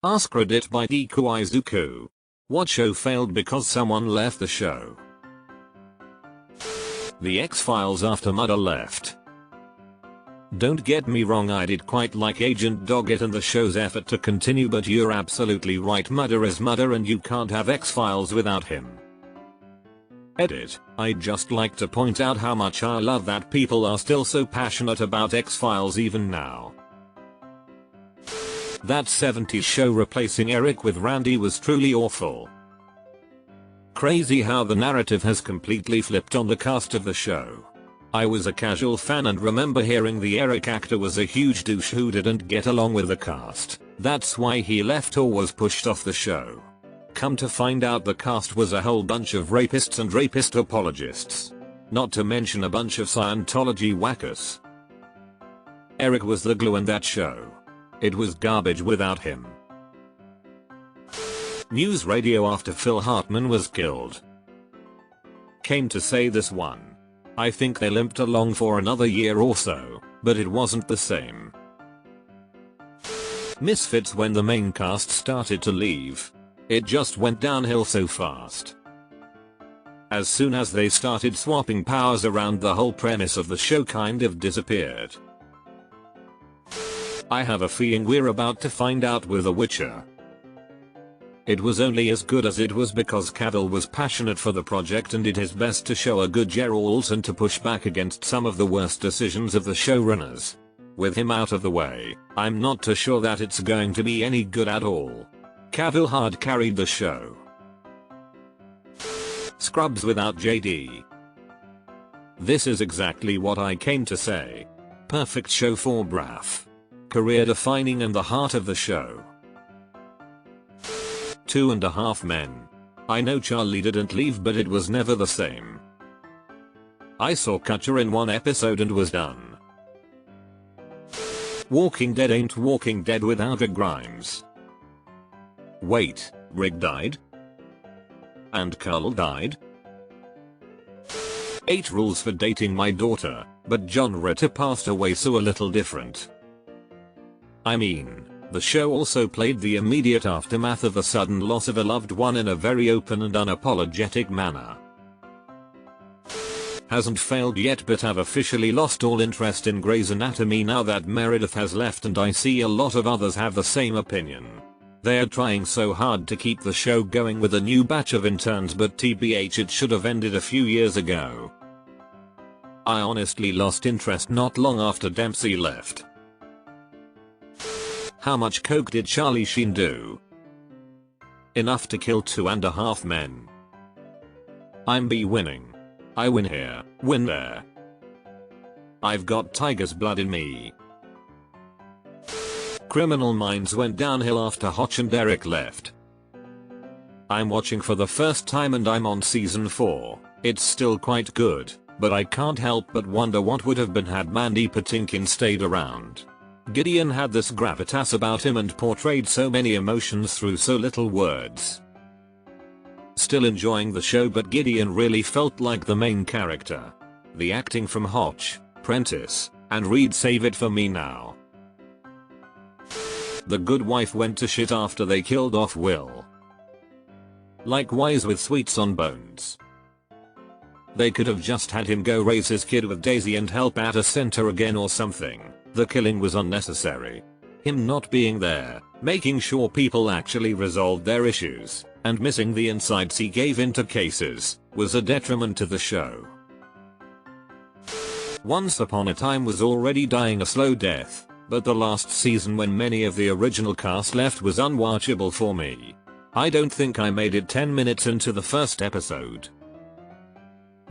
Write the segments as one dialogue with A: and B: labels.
A: AskReddit by Deku Izuku. What show failed because someone left the show? The X-Files after Mudder left. Don't get me wrong, I did quite like Agent Doggett and the show's effort to continue, but you're absolutely right, Mudder is Mudder and you can't have X-Files without him. Edit. I'd just like to point out how much I love that people are still so passionate about X-Files even now. That 70s show replacing Eric with Randy was truly awful. Crazy how the narrative has completely flipped on the cast of the show. I was a casual fan and remember hearing the Eric actor was a huge douche who didn't get along with the cast. That's why he left or was pushed off the show. Come to find out, the cast was a whole bunch of rapists and rapist apologists. Not to mention a bunch of Scientology whackers. Eric was the glue in that show. It was garbage without him. News radio after Phil Hartman was killed. Came to say this one. I think they limped along for another year or so, but it wasn't the same. Misfits when the main cast started to leave. It just went downhill so fast. As soon as they started swapping powers around, the whole premise of the show kind of disappeared. I have a feeling we're about to find out with The Witcher. It was only as good as it was because Cavill was passionate for the project and did his best to show a good Geralt and to push back against some of the worst decisions of the showrunners. With him out of the way, I'm not too sure that it's going to be any good at all. Cavill hard carried the show. Scrubs without JD. This is exactly what I came to say. Perfect show for Braff. Career defining and the heart of the show. 2.5 Men. I know Charlie didn't leave, but it was never the same. I saw Kutcher in one episode and was done. Walking Dead ain't Walking Dead without Rick Grimes. Wait, Rick died? And Carl died? 8 Rules for Dating My Daughter, but John Ritter passed away, so a little different. I mean, the show also played the immediate aftermath of the sudden loss of a loved one in a very open and unapologetic manner. Hasn't failed yet, but have officially lost all interest in Grey's Anatomy now that Meredith has left, and I see a lot of others have the same opinion. They're trying so hard to keep the show going with a new batch of interns, but TBH, it should have ended a few years ago. I honestly lost interest not long after Dempsey left. How much coke did Charlie Sheen do? Enough to kill 2.5 men. I'm B winning. I win here, win there. I've got tiger's blood in me. Criminal Minds went downhill after Hotch and Derek left. I'm watching for the first time and I'm on season 4. It's still quite good, but I can't help but wonder what would have been had Mandy Patinkin stayed around. Gideon had this gravitas about him and portrayed so many emotions through so little words. Still enjoying the show, but Gideon really felt like the main character. The acting from Hotch, Prentice, and Reed save it for me now. The Good Wife went to shit after they killed off Will. Likewise with Sweets on Bones. They could have just had him go raise his kid with Daisy and help at a center again or something. The killing was unnecessary. Him not being there, making sure people actually resolved their issues, and missing the insights he gave into cases, was a detriment to the show. Once Upon a Time was already dying a slow death, but the last season when many of the original cast left was unwatchable for me. I don't think I made it 10 minutes into the first episode.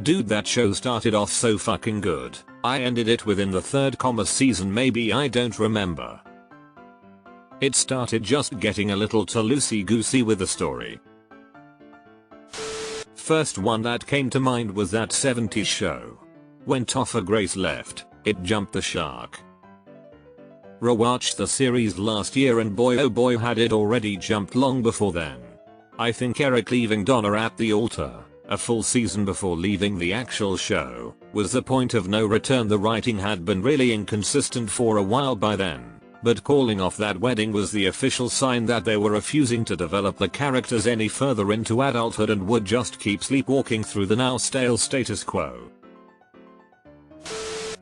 A: Dude, that show started off so fucking good. I ended it within the 3rd season maybe, I don't remember. It started just getting a little too loosey-goosey with the story. First one that came to mind was that 70s show. When Topher Grace left, it jumped the shark. Rewatched the series last year and boy oh boy had it already jumped long before then. I think Eric leaving Donna at the altar, a full season before leaving the actual show, was the point of no return. The writing had been really inconsistent for a while by then. but calling off that wedding was the official sign that they were refusing to develop the characters any further into adulthood and would just keep sleepwalking through the now stale status quo.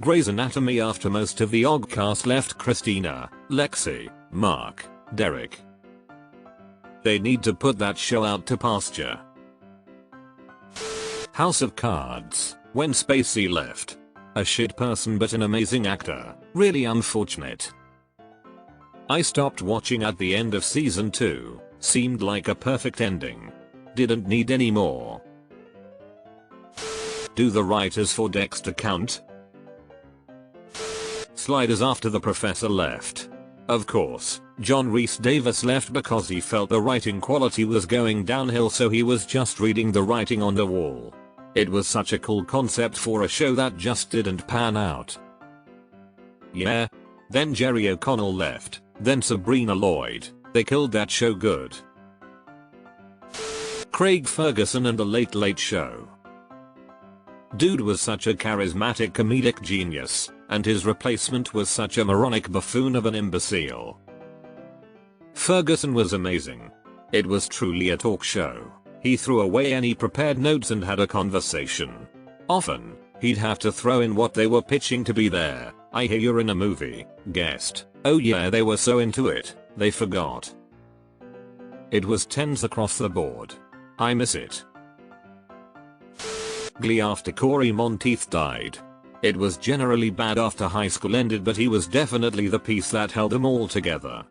A: Grey's Anatomy. After most of the OG cast left, Christina, Lexi, Mark, Derek. They need to put that show out to pasture. House of Cards. When Spacey left. A shit person but an amazing actor. Really unfortunate. I stopped watching at the end of season 2. Seemed like a perfect ending. Didn't need any more. Do the writers for Dexter count? Sliders. After the professor left. Of course, John Rhys Davis left because he felt the writing quality was going downhill, so he was just reading the writing on the wall. It was such a cool concept for a show that just didn't pan out. Yeah. Then Jerry O'Connell left, then Sabrina Lloyd. They killed that show good. Craig Ferguson and The Late Late Show. Dude was such a charismatic comedic genius, and his replacement was such a moronic buffoon of an imbecile. Ferguson was amazing. It was truly a talk show. He threw away any prepared notes and had a conversation. Often, he'd have to throw in what they were pitching to be there. I hear you're in a movie, guest. Oh yeah, they were so into it, they forgot. It was tense across the board. I miss it. Glee. After Corey Monteith died. It was generally bad after high school ended, but he was definitely the piece that held them all together.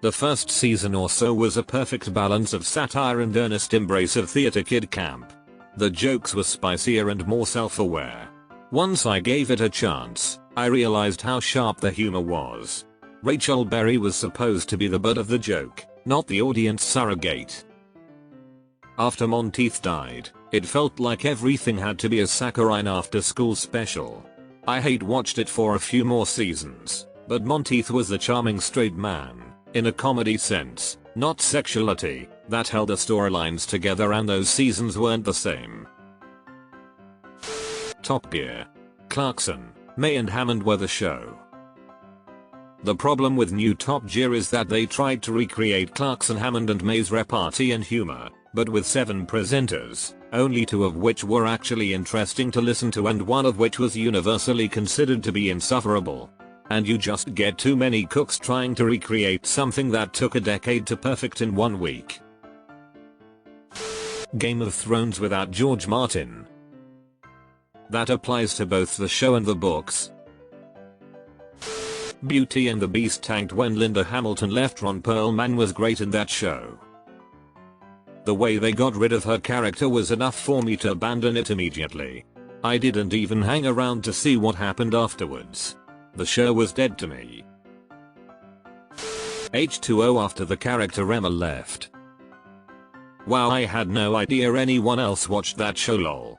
A: The first season or so was a perfect balance of satire and earnest embrace of theater kid camp. The jokes were spicier and more self-aware. Once I gave it a chance, I realized how sharp the humor was. Rachel Berry was supposed to be the butt of the joke, not the audience surrogate. After Monteith died, it felt like everything had to be a saccharine after-school special. I watched it for a few more seasons, but Monteith was the charming straight man, in a comedy sense, not sexuality, that held the storylines together, and those seasons weren't the same. Top Gear. Clarkson, May and Hammond were the show. The problem with new Top Gear is that they tried to recreate Clarkson, Hammond and May's repartee and humor, but with 7 presenters, only 2 of which were actually interesting to listen to and 1 of which was universally considered to be insufferable. And you just get too many cooks trying to recreate something that took a decade to perfect in 1 week. Game of Thrones without George Martin. That applies to both the show and the books. Beauty and the Beast tanked when Linda Hamilton left. Ron Perlman was great in that show. The way they got rid of her character was enough for me to abandon it immediately. I didn't even hang around to see what happened afterwards. The show was dead to me. H2O. After the character Emma left. Wow, I had no idea anyone else watched that show, lol.